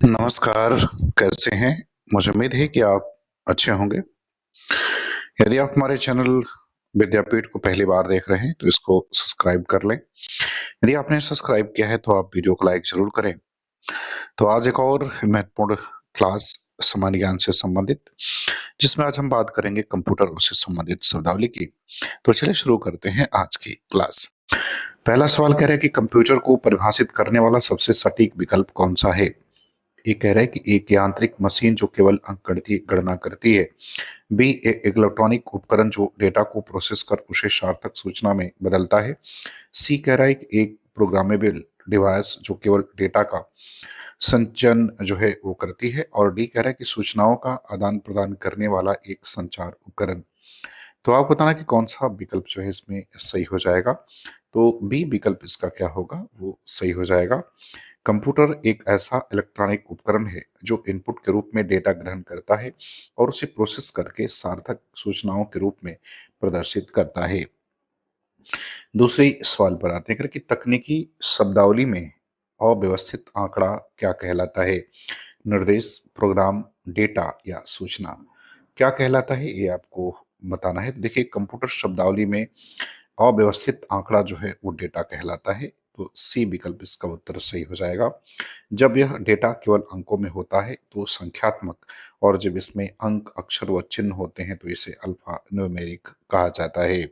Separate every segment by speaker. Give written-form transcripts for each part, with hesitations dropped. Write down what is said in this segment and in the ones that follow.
Speaker 1: नमस्कार, कैसे हैं? मुझे उम्मीद है कि आप अच्छे होंगे। यदि आप हमारे चैनल विद्यापीठ को पहली बार देख रहे हैं, तो इसको सब्सक्राइब कर लें। यदि आपने सब्सक्राइब किया है, तो आप वीडियो को लाइक ज़रूर करें। तो आज एक और महत्वपूर्ण क्लास सामान्य ज्ञान से संबंधित, जिसमें आज हम बात करेंगे कंप्यूटर से संबंधित शब्दावली की। तो चलिए शुरू करते हैं आज की क्लास। पहला सवाल कह रहा है कि कंप्यूटर को परिभाषित करने वाला सबसे सटीक विकल्प कौन-सा है? ये कह रहा है कि एक यांत्रिक मशीन जो केवल अंकगणितीय गणना करती है। बी, एक इलेक्ट्रॉनिक उपकरण जो डेटा को प्रोसेस कर उसे सार्थक सूचना में बदलता है। सी कह रहा है कि एक प्रोग्रामेबल डिवाइस जो केवल डेटा का संचयन जो है वो करती है। और डी कह रहा है कि सूचनाओं का आदान प्रदान करने वाला एक संचार उपकरण। तो आप बताना कि कौन सा विकल्प जो है इसमें सही हो जाएगा। तो बी विकल्प इसका क्या होगा, वो सही हो जाएगा। कंप्यूटर एक ऐसा इलेक्ट्रॉनिक उपकरण है जो इनपुट के रूप में डेटा ग्रहण करता है और उसे प्रोसेस करके सार्थक सूचनाओं के रूप में प्रदर्शित करता है। दूसरे सवाल पर आते हैं कि तकनीकी शब्दावली में अव्यवस्थित आंकड़ा क्या कहलाता है? निर्देश, प्रोग्राम, डेटा या सूचना? क्या कहलाता है ये आपको बताना है। देखिए, कंप्यूटर शब्दावली में अव्यवस्थित आंकड़ा जो है वो डेटा कहलाता है। तो सी विकल्प इसका उत्तर सही हो जाएगा। जब यह डेटा केवल अंकों में होता है तो संख्यात्मक, और जब इसमें अंक, अक्षर व चिन्ह होते हैं तो इसे अल्फा न्यूमेरिक कहा जाता है।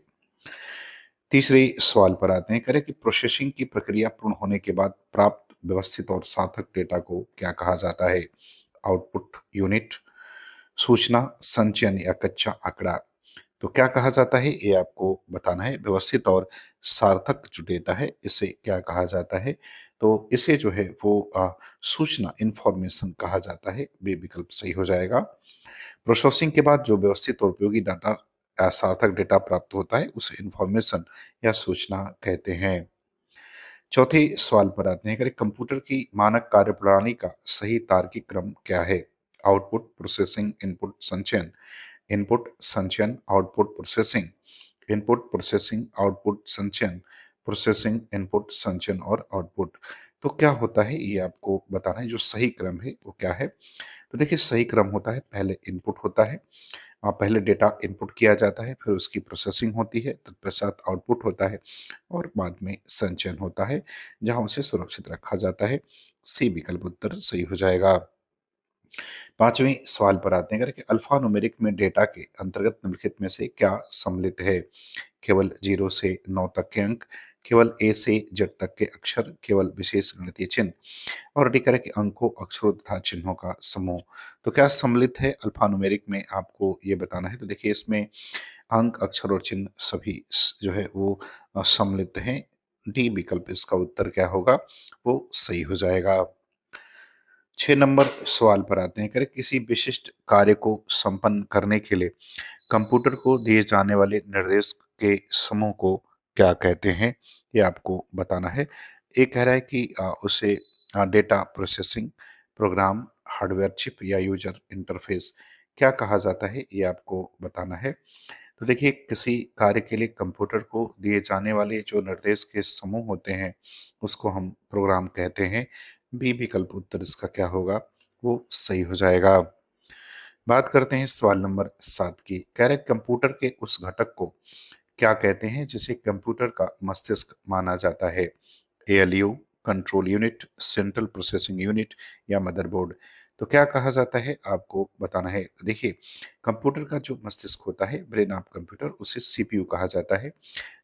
Speaker 1: तीसरे सवाल पर आते हैं, करें कि प्रोसेसिंग की प्रक्रिया पूर्ण होने के बाद प्राप्त व्यवस्थित और सार्थक डेटा को क्या कहा जाता है? आउटपुट यूनिट, सूचना, संचयन या कच्चा आंकड़ा? तो क्या कहा जाता है ये आपको बताना है। व्यवस्थित और सार्थक जो डेटा है इसे क्या कहा जाता है? तो इसे जो है वो सूचना, इंफॉर्मेशन कहा जाता है। बी विकल्प सही हो जाएगा। प्रोसेसिंग के बाद जो व्यवस्थित और उपयोगी डाटा सार्थक डेटा प्राप्त होता है उसे इंफॉर्मेशन या सूचना कहते हैं। चौथे सवाल पर आते हैं, करें कंप्यूटर की मानक कार्यप्रणाली का सही तार्किक क्रम क्या है? आउटपुट, प्रोसेसिंग, इनपुट, संचयन। इनपुट, संचयन, output, processing. Input, processing, output, संचयन। प्रोसेसिंग, इनपुट, संचयन और आउटपुट। तो क्या होता है ये आपको बताना है। जो सही क्रम है वो क्या है? तो देखिए, सही क्रम होता है, पहले इनपुट होता है, पहले डेटा इनपुट किया जाता है, फिर उसकी प्रोसेसिंग होती है, तत्पश्चात आउटपुट होता है और बाद में संचयन होता है, जहां उसे सुरक्षित रखा जाता है। सी विकल्प उत्तर सही हो जाएगा। पांचवें सवाल पर आते हैं कि अल्फा न्यूमेरिक में डेटा के अंतर्गत निम्नलिखित में से क्या सम्मिलित है? केवल 0 से 9 तक के अंक, केवल ए से जेड तक के अक्षर, केवल विशेष गणितीय चिन्ह, और डी करें कि अंकों, अक्षरों तथा चिन्हों का समूह। तो क्या सम्मिलित है अल्फा न्यूमेरिक में, आपको ये बताना है। तो देखिए, इसमें अंक, अक्षर और चिन्ह सभी जो है वो सम्मिलित हैं। डी विकल्प इसका उत्तर क्या होगा, वो सही हो जाएगा। 6 नंबर सवाल पर आते हैं, करें किसी विशिष्ट कार्य को संपन्न करने के लिए कंप्यूटर को दिए जाने वाले निर्देश के समूह को क्या कहते हैं? ये आपको बताना है। एक कह रहा है कि उसे data processing, program, hardware chip या यूजर इंटरफेस क्या कहा जाता है, ये आपको बताना है। तो देखिए, किसी कार्य के लिए कंप्यूटर को दिए जाने वाले जो निर्देश के समूह होते हैं उसको हम प्रोग्राम कहते हैं। बी विकल्प उत्तर इसका क्या होगा, वो सही हो जाएगा। बात करते हैं सवाल नंबर 7 की। कह रहे कंप्यूटर के उस घटक को क्या कहते हैं जिसे कंप्यूटर का मस्तिष्क माना जाता है? ALU, control unit, central processing unit या मदरबोर्ड? तो क्या कहा जाता है आपको बताना है। देखिए, कंप्यूटर का जो मस्तिष्क होता है, ब्रेन ऑफ कंप्यूटर, उसे सीपीयू कहा जाता है।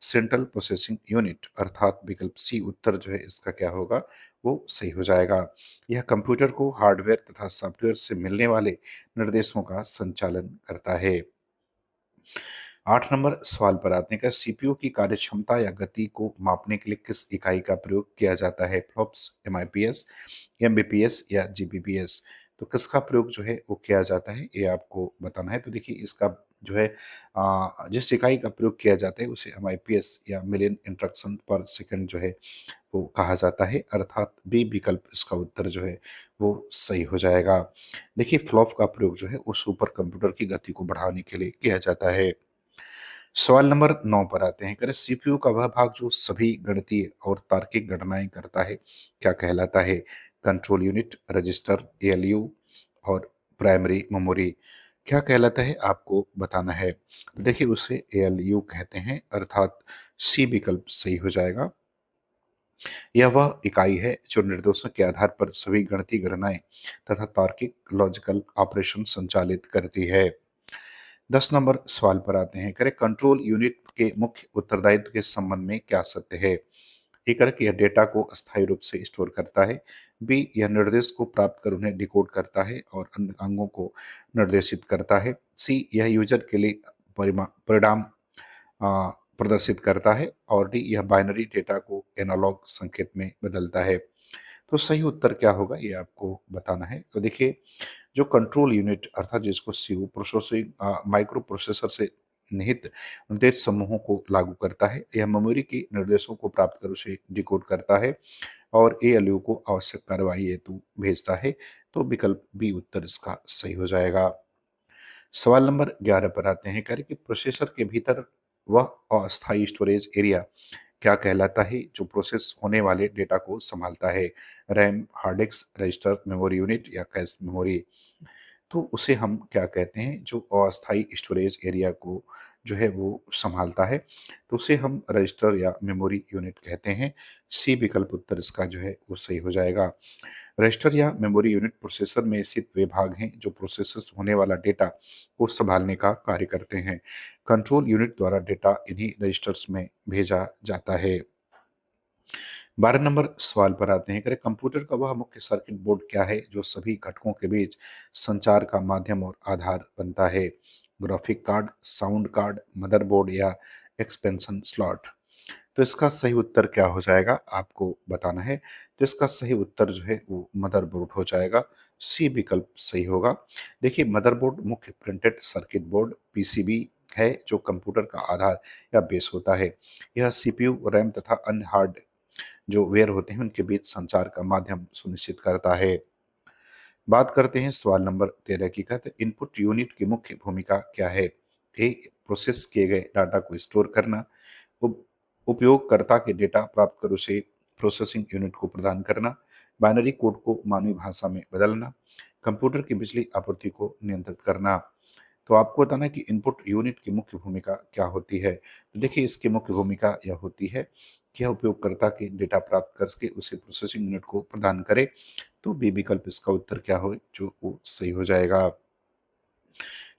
Speaker 1: सेंट्रल प्रोसेसिंग यूनिट अर्थात विकल्प सी उत्तर जो है इसका क्या होगा, वो सही हो जाएगा। यह कंप्यूटर को हार्डवेयर तथा सॉफ्टवेयर से मिलने वाले निर्देशों का संचालन करता है। 8 नंबर सवाल पर आते हैं कि सीपीयू की कार्यक्षमता या गति को मापने के लिए किस इकाई का प्रयोग किया जाता है? फ्लॉप्स, एमआईपीएस, एमबीपीएस या जीबीपीएस? तो किसका प्रयोग जो है वो किया जाता है, ये आपको बताना है। तो देखिए, इसका जो है जिस इकाई का प्रयोग किया जाता है उसे एमआईपीएस या मिलियन इंस्ट्रक्शन पर सेकंड जो है वो कहा जाता है, अर्थात बी विकल्प इसका उत्तर जो है वो सही हो जाएगा। देखिए, फ्लॉप का प्रयोग जो है वो सुपर कंप्यूटर की गति को बढ़ाने के लिए किया जाता है। सवाल नंबर 9 पर आते हैं, करें सीपीयू का वह भाग जो सभी गणितीय और तार्किक गणनाएं करता है क्या कहलाता है? कंट्रोल यूनिट, रजिस्टर, एएलयू और प्राइमरी मेमोरी क्या कहलाता है आपको बताना है। देखिए उसे एएलयू कहते हैं, अर्थात सी विकल्प सही हो जाएगा। यह वह इकाई है जो निर्देशों के आधार पर सभी गणितीय गणनाएं तथा तार्किक लॉजिकल ऑपरेशन संचालित करती है। 10 नंबर सवाल पर आते हैं। करें कंट्रोल यूनिट के मुख्य उत्तरदायित्व के संबंध में क्या सत्य है। ए करें कि यह डेटा को अस्थायी रूप से स्टोर करता है। बी यह निर्देश को प्राप्त कर उन्हें डिकोड करता है और अन्य अंगों को निर्देशित करता है। सी यह यूजर के लिए परिणाम प्रदर्शित करता है। और डी यह बाइनरी डेटा को एनालॉग संकेत में बदलता है। तो सही उत्तर क्या होगा ये आपको बताना है। तो देखिए जो कंट्रोल यूनिट अर्थात जिसको सीयू प्रोसेसिंग माइक्रो प्रोसेसर से निहित निर्देश समूहों को लागू करता है, यह मेमोरी के निर्देशों को प्राप्त कर उसे डिकोड करता है और एएलयू को आवश्यक कार्रवाई हेतु भेजता है। तो विकल्प बी उत्तर इसका सही हो जाएगा। सवाल नंबर 11 पर आते हैं। कह रहे कि प्रोसेसर के भीतर वह अस्थायी स्टोरेज एरिया क्या कहलाता है जो प्रोसेस होने वाले डेटा को संभालता है। RAM, hard disk, register, memory unit या कैश मेमोरी। तो उसे हम क्या कहते हैं जो अस्थायी स्टोरेज एरिया को जो है वो संभालता है, तो उसे हम रजिस्टर या मेमोरी यूनिट कहते हैं। सी विकल्प उत्तर इसका जो है वो सही हो जाएगा। रजिस्टर या मेमोरी यूनिट प्रोसेसर में स्थित वे भाग हैं जो प्रोसेस होने वाला डेटा को संभालने का कार्य करते हैं। कंट्रोल यूनिट द्वारा डेटा इन्हीं रजिस्टर्स में भेजा जाता है। 12 नंबर सवाल पर आते हैं। करें कंप्यूटर का वह मुख्य सर्किट बोर्ड क्या है जो सभी घटकों के बीच संचार का माध्यम और आधार बनता है। Graphic card, sound card, motherboard या एक्सपेंशन स्लॉट। तो इसका सही उत्तर क्या हो जाएगा आपको बताना है। तो इसका सही उत्तर जो है वो मदरबोर्ड हो जाएगा। सी विकल्प सही होगा। देखिए मदरबोर्ड मुख्य प्रिंटेड सर्किट बोर्ड पीसीबी है जो कंप्यूटर का आधार या बेस होता है। यह सीपीयू, रैम तथा अन्य हार्ड जो वेयर होते हैं उनके बीच संचार का माध्यम सुनिश्चित करता है। बात करते हैं सवाल नंबर 13 की। कहते इनपुट यूनिट की मुख्य भूमिका क्या है। ए प्रोसेस किए गए डाटा को स्टोर करना, उपयोगकर्ता के डेटा प्राप्त कर उसे प्रोसेसिंग यूनिट को प्रदान करना, बाइनरी कोड को मानवीय भाषा में बदलना, कंप्यूटर की बिजली आपूर्ति को नियंत्रित करना। तो आपको बताना है कि इनपुट यूनिट की मुख्य भूमिका क्या होती है। तो देखिए इसकी मुख्य भूमिका यह होती है कि यह उपयोगकर्ता के डेटा प्राप्त करके उसे प्रोसेसिंग यूनिट को प्रदान करे। तो बी विकल्प इसका उत्तर क्या हो जो वो सही हो जाएगा।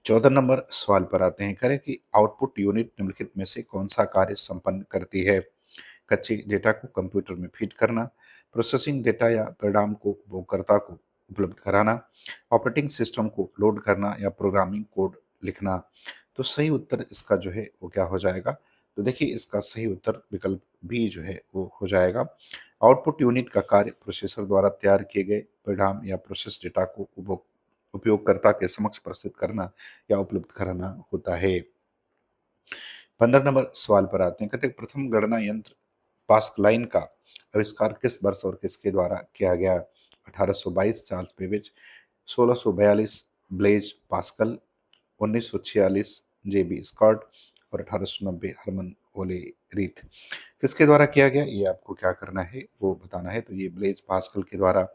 Speaker 1: 14 नंबर सवाल पर आते हैं। करें कि आउटपुट यूनिट निम्नलिखित में से कौन सा कार्य संपन्न करती है। कच्चे डेटा को कंप्यूटर में फीड करना, प्रोसेसिंग डेटा या परिणाम को उपयोगकर्ता को उपलब्ध कराना, ऑपरेटिंग सिस्टम को लोड करना या प्रोग्रामिंग कोड लिखना। तो सही उत्तर इसका जो है वो क्या हो जाएगा। तो देखिए इसका सही उत्तर विकल्प बी जो है वो हो जाएगा। आउटपुट यूनिट का कार्य प्रोसेसर द्वारा तैयार किए गए परिणाम या प्रोसेस डेटा को उपयोगकर्ता के समक्ष प्रस्तुत करना या उपलब्ध कराना होता है। 15 नंबर सवाल पर आते हैं। कहते हैं प्रथम गणना यंत्र पास्कलाइन का आविष्कार किस वर्ष और किसके द्वारा किया गया। 1822 चार्ल्स बेबेज, 1642 ब्लेज पास्कल, 1946 जेबी स्कॉट और 1890 हरमन ओले रीथ। किसके द्वारा किया गया ये आपको क्या करना है वो बताना है। तो ये ब्लेज पास्कल के द्वारा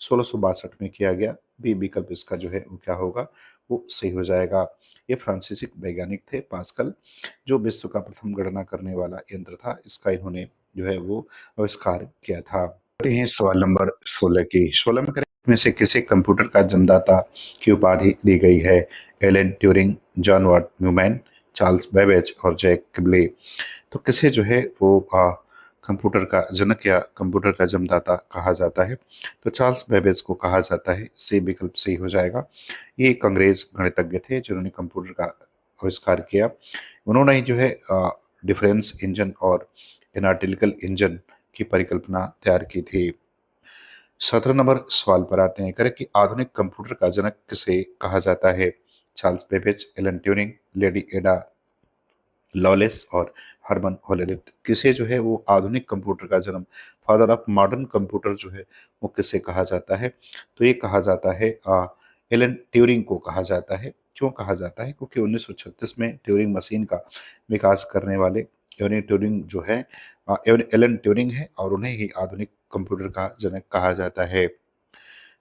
Speaker 1: 1662 में किया गया। बी विकल्प इसका जो है वो क्या होगा वो सही हो जाएगा। ये फ्रांसीसी वैज्ञानिक थे पास्कल, जो विश्व का प्रथम गणना करने वाला यंत्र था। इसका इन्होंने जो है वो आविष्कार किया था। हैं सवाल नंबर 16 की। 16 में करें में से किसे कंप्यूटर का जन्मदाता की उपाधि दी गई है। Alan Turing, John von Neumann, Charles Babbage और जैक किबले। तो किसे जो है वो कंप्यूटर का जनक या कंप्यूटर का जन्मदाता कहा जाता है। तो चार्ल्स बेबेज को कहा जाता है। सी विकल्प सही हो जाएगा। ये एक अंग्रेज गणितज्ञ थे जिन्होंने कंप्यूटर का आविष्कार किया। उन्होंने ही जो है डिफरेंस इंजन और एनालिटिकल इंजन की परिकल्पना तैयार की थी। 17 नंबर सवाल पर आते हैं। करें कि आधुनिक कंप्यूटर का जनक किसे कहा जाता है। Charles Babbage, Alan Turing, lady एडा लॉलेस और हरमन होलेरिथ। किसे जो है वो आधुनिक कंप्यूटर का जन्म, फादर ऑफ मॉडर्न कंप्यूटर जो है वो किसे कहा जाता है। तो ये कहा जाता है एलन ट्यूरिंग को कहा जाता है। क्यों कहा जाता है क्योंकि 1936 में ट्यूरिंग मशीन का विकास करने वाले एलन ट्यूरिंग जो है एलन ट्यूरिंग है और उन्हें ही आधुनिक कंप्यूटर का जनक कहा जाता है।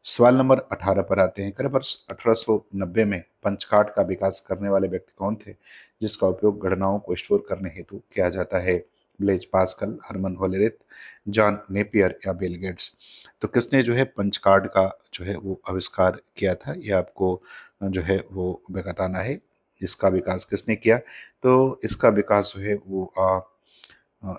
Speaker 1: सवाल नंबर 18 पर आते हैं। करीब वर्ष 1890 में पंच कार्ड का विकास करने वाले व्यक्ति कौन थे, जिसका उपयोग गणनाओं को स्टोर करने हेतु किया जाता है? Blaise Pascal, Herman Hollerith, John Napier या बिल गेट्स? तो किसने जो है पंच कार्ड का जो है वो आविष्कार किया था, ये आपको जो है वो बताना है। इसका विकास किसने किया? तो इसका विकास जो है वो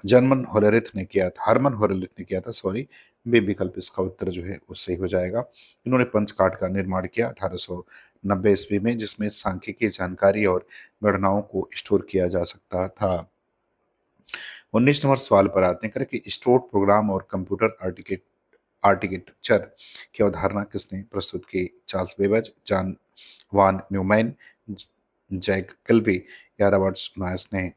Speaker 1: जर्मन होलेरिथ ने किया था, हरमन होलेरिथ ने किया था, सॉरी। बी विकल्प इसका उत्तर जो है वो सही हो जाएगा। इन्होंने पंच कार्ड का निर्माण किया 1890 ईस्वी में, जिसमें सांख्यिकी जानकारी और गणनाओं को स्टोर किया जा सकता था। 19 नंबर सवाल पर आते हैं। कि स्टोर प्रोग्राम और कंप्यूटर आर्किटेक्चर की अवधारणा किसने प्रस्तुत की? चार्ल्स बेबेज, जॉन वान न्यूमैन, जैक किल्बी या रॉबर्ट नॉयस ने?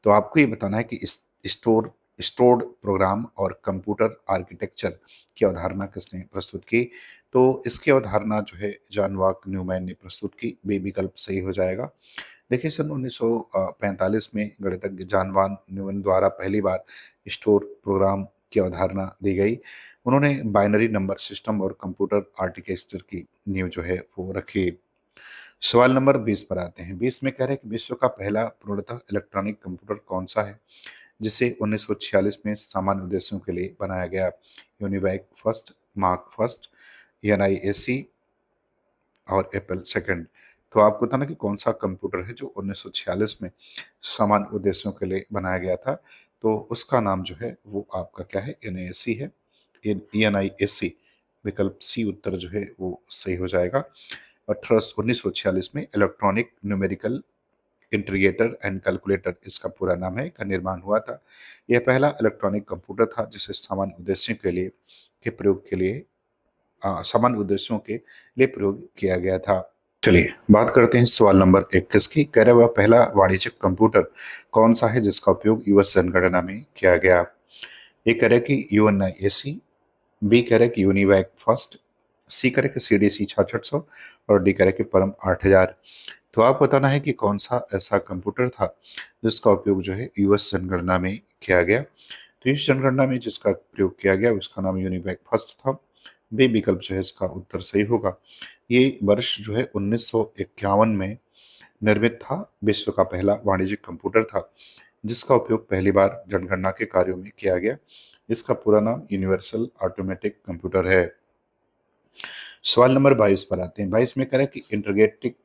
Speaker 1: तो आपको ये बताना है कि इस स्टोर स्टोर्ड प्रोग्राम और कंप्यूटर आर्किटेक्चर की अवधारणा किसने प्रस्तुत की? तो इसकी अवधारणा जो है जॉन वाक न्यूमैन ने प्रस्तुत की। बी विकल्प सही हो जाएगा। देखिए, सन 1945 में गणितज्ञ जॉन वान न्यूमैन द्वारा पहली बार स्टोर प्रोग्राम की अवधारणा दी गई। उन्होंने बाइनरी नंबर सिस्टम और कंप्यूटर आर्किटेक्चर की नींव जो है वो रखी। सवाल नंबर 20 पर आते हैं। 20 में कह रहे हैं कि विश्व का पहला पूर्णतः इलेक्ट्रॉनिक कंप्यूटर कौन सा है, जिसे 1946 में सामान्य उद्देश्यों के लिए बनाया गया? यूनिवैक फर्स्ट, मार्क फर्स्ट, एनआईएसी और एप्पल सेकंड? तो आपको बताना कि कौन सा कंप्यूटर है जो 1946 में सामान्य उद्देश्यों के लिए बनाया गया था। तो उसका नाम जो है वो आपका क्या है? एनआईएसी है। एनआईएसी विकल्प सी उत्तर जो है वो सही हो जाएगा। 1946 में electronic numerical integrator and calculator इसका पूरा नाम है, का निर्माण हुआ था। यह पहला इलेक्ट्रॉनिक कंप्यूटर था जिसे सामान्य उद्देश्यों के लिए प्रयोग के लिए सामान्य उद्देश्यों के लिए प्रयोग किया गया था। चलिए बात करते हैं सवाल नंबर 21 की। कह रहे वह पहला वाणिज्यिक कंप्यूटर कौन सा है जिसका उपयोग यूएस जनगणना में किया गया? ए कह रहे कि यूएनआईएसी, बी कह रहे कि यूनिवैक फर्स्ट, सी कह रहे कि सीडीसी 6600 और डी कह रहे कि परम 8000। तो आप बताना है कि कौन सा ऐसा कंप्यूटर था जिसका उपयोग जो है यूएस जनगणना में किया गया। तो इस जनगणना में जिसका प्रयोग किया गया उसका नाम यूनिवैक फर्स्ट था। बी विकल्प जो है इसका उत्तर सही होगा। ये वर्ष जो है 1951 में निर्मित था। विश्व का पहला वाणिज्यिक कंप्यूटर था जिसका उपयोग पहली बार जनगणना के कार्यों में किया गया। इसका पूरा नाम यूनिवर्सल ऑटोमेटिक कंप्यूटर है। सवाल नंबर 22 पर आते हैं। 22 में कह रहा है कि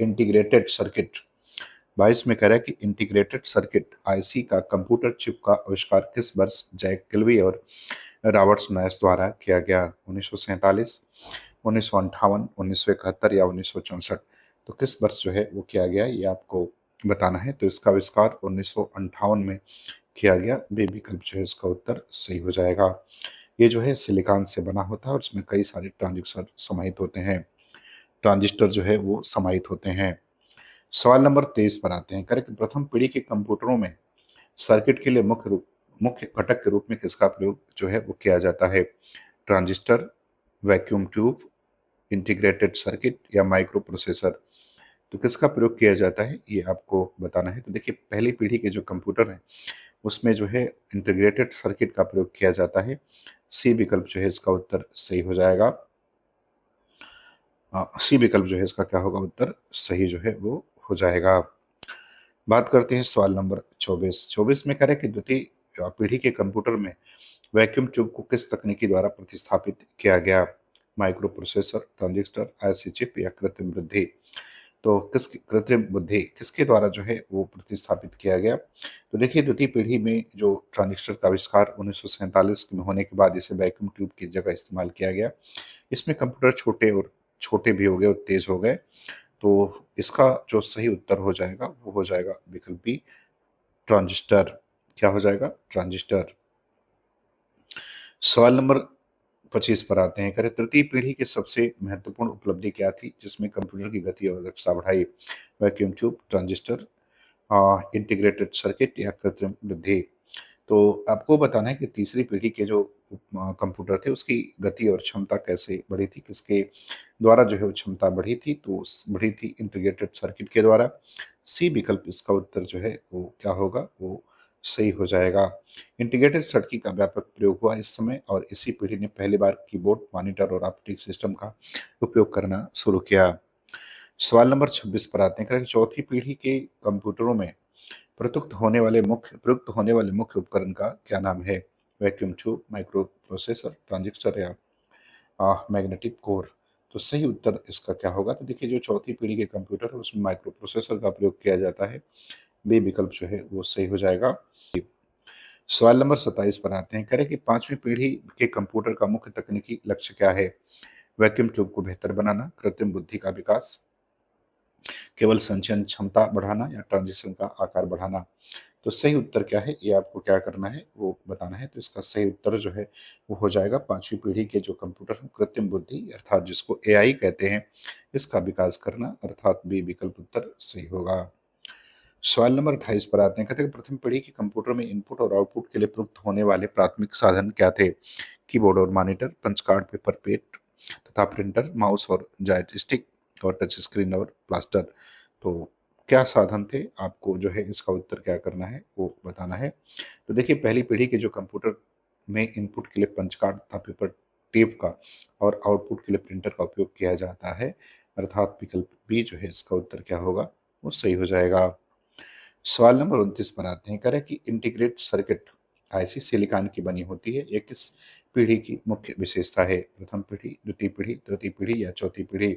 Speaker 1: इंटीग्रेटेड सर्किट, 22 में कह रहा है कि इंटीग्रेटेड सर्किट आईसी का कंप्यूटर चिप का आविष्कार किस वर्ष जैक किल्बी और रॉबर्ट नॉयस द्वारा किया गया? 1947, 1958, 1971 या 1964? तो किस वर्ष जो है वो किया गया ये आपको बताना है। तो इसका आविष्कार 1958 में किया गया। बी विकल्प जो है इसका उत्तर सही हो जाएगा। ये जो है सिलिकॉन से बना होता है और इसमें कई सारे ट्रांजिस्टर समाहित होते हैं, ट्रांजिस्टर जो है वो समाहित होते हैं। सवाल नंबर 23 पर आते हैं। करेक्ट, प्रथम पीढ़ी के कंप्यूटरों में सर्किट के लिए मुख्य घटक के रूप में किसका प्रयोग जो है वो किया जाता है? Transistor, vacuum tube, integrated circuit या माइक्रो प्रोसेसर? तो किसका प्रयोग किया जाता है ये आपको बताना है। तो देखिए, पहली पीढ़ी के जो कंप्यूटर हैं उसमें जो है इंटीग्रेटेड सर्किट का प्रयोग किया जाता है। सी विकल्प जो है इसका उत्तर सही हो जाएगा। सी विकल्प जो है इसका क्या होगा? उत्तर सही जो है वो हो जाएगा। बात करते हैं सवाल नंबर 24। 24 में कह रहे हैं कि द्वितीय पीढ़ी के कंप्यूटर में वैक्यूम ट्यूब को किस तकनीकी द्वारा प्रतिस्थापित किया गया? Micro processor, transistor, IC chip या कृत्रिम बुद्धि? तो कृत्रिम बुद्धि किसके द्वारा जो है वो प्रतिस्थापित किया गया? तो देखिए, द्वितीय पीढ़ी में जो ट्रांजिस्टर का आविष्कार 1947 में होने के बाद इसे वैक्यूम ट्यूब की जगह इस्तेमाल किया गया। इसमें कंप्यूटर छोटे भी हो गए और तेज हो गए। तो इसका जो सही उत्तर हो जाएगा वो हो जाएगा विकल्प बी, ट्रांजिस्टर। क्या हो जाएगा? ट्रांजिस्टर। सवाल नंबर 25 पर आते हैं। करें, तृतीय पीढ़ी की सबसे महत्वपूर्ण उपलब्धि क्या थी जिसमें कंप्यूटर की गति और दक्षता बढ़ाई? Vacuum tube, transistor, integrated circuit या कृत्रिम बुद्धि? तो आपको बताना है कि तीसरी पीढ़ी के जो कंप्यूटर थे उसकी गति और क्षमता कैसे बढ़ी थी, किसके द्वारा जो है वो क्षमता बढ़ी थी? तो बढ़ी थी इंटीग्रेटेड सर्किट के द्वारा। सी विकल्प इसका उत्तर जो है वो क्या होगा? वो सही हो जाएगा। इंटीग्रेटेड सर्किट का व्यापक प्रयोग हुआ इस समय और इसी पीढ़ी ने पहली बार कीबोर्ड, मॉनिटर और ऑपरेटिंग सिस्टम का उपयोग करना शुरू किया। सवाल नंबर 26 पर आते हैं। कह रहे हैं, चौथी पीढ़ी के कंप्यूटरों में प्रयुक्त होने वाले मुख्य उपकरण का क्या नाम है? Vacuum tube, micro processor, transistor या मैग्नेटिक कोर। तो सही उत्तर इसका क्या होगा? तो देखिए, जो चौथी पीढ़ी के कंप्यूटर है उसमें माइक्रो प्रोसेसर का प्रयोग किया जाता है। बी विकल्प जो है वो सही हो जाएगा। सवाल नंबर 27 पर आते हैं। कह रहे हैं कि पांचवी पीढ़ी के कंप्यूटर का मुख्य तकनीकी लक्ष्य क्या है? वैक्यूम ट्यूब को बेहतर बनाना, कृत्रिम बुद्धि का विकास, केवल संचयन क्षमता बढ़ाना या ट्रांजिशन का आकार बढ़ाना। तो सही उत्तर क्या है, ये आपको क्या करना है वो बताना है। तो इसका सही उत्तर जो है वो हो जाएगा, पांचवी पीढ़ी के जो कंप्यूटर हैं कृत्रिम बुद्धि अर्थात जिसको एआई कहते हैं, इसका विकास करना अर्थात बी विकल्प उत्तर सही होगा। सवाल नंबर 28 पर आते हैं। कहते हैं कि प्रथम पीढ़ी के कंप्यूटर में इनपुट और आउटपुट के लिए प्रयुक्त होने वाले प्राथमिक साधन क्या थे? कीबोर्ड और monitor, punch card, paper plate तथा प्रिंटर, माउस और जॉयस्टिक और टच स्क्रीन और प्लास्टर। तो क्या साधन थे? आपको जो है इसका उत्तर क्या करना है वो बताना है। तो देखिए, पहली पीढ़ी के जो कंप्यूटर में इनपुट के लिए पंच कार्ड तथा पेपर टेप का और आउटपुट के लिए प्रिंटर का उपयोग किया जाता है अर्थात विकल्प बी जो है इसका उत्तर क्या होगा वो सही हो जाएगा। सवाल नंबर 29 पर आते हैं। करें कि इंटीग्रेट सर्किट ऐसी सिलिकॉन की बनी होती है, ये किस पीढ़ी की मुख्य विशेषता है? प्रथम पीढ़ी, द्वितीय पीढ़ी, तृतीय पीढ़ी या चौथी पीढ़ी?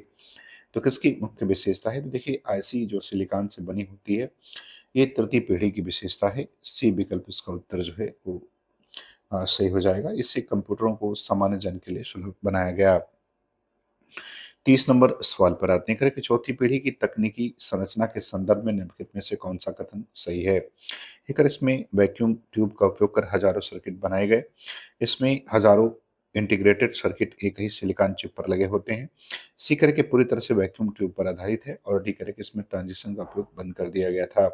Speaker 1: तो किसकी मुख्य विशेषता है? तो देखिए, ऐसी जो सिलिकॉन से बनी होती है ये तृतीय पीढ़ी की विशेषता है। सी विकल्प इसका उत्तर जो है वो सही हो जाएगा। इससे कंप्यूटरों को सामान्य जन के लिए सुलभ बनाया गया। 30 नंबर सवाल पर आते हैं। करें कि चौथी पीढ़ी की तकनीकी संरचना के संदर्भ में निम्नलिखित में से कौन सा कथन सही है? लेकर इसमें वैक्यूम ट्यूब का उपयोग कर हजारों सर्किट बनाए गए। इसमें हजारों इंटीग्रेटेड सर्किट एक ही सिलिकॉन चिप पर लगे होते हैं। सी करे के पूरी तरह से वैक्यूम ट्यूब पर आधारित है और डी करे के इसमें ट्रांजिशन का उपयोग बंद कर दिया गया था।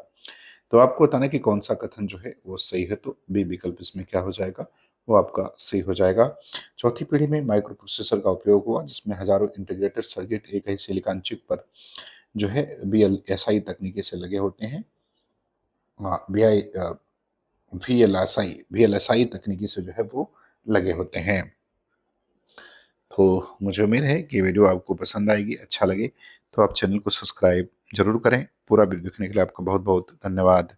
Speaker 1: तो आपको बताना है कि कौन सा कथन जो है वो सही है। तो बी विकल्प इसमें क्या हो जाएगा वो आपका सही हो जाएगा। चौथी पीढ़ी में माइक्रो प्रोसेसर का उपयोग हुआ जिसमें हजारों इंटीग्रेटेड सर्किट एक ही सिलिकॉन चिप पर जो है VLSI तकनीकी से लगे होते हैं। हाँ, VLSI तकनीकी से जो है वो लगे होते हैं। तो मुझे उम्मीद है कि ये वीडियो आपको पसंद आएगी, अच्छा लगे तो आप चैनल को सब्सक्राइब जरूर करें। पूरा वीडियो देखने के लिए आपका बहुत बहुत धन्यवाद।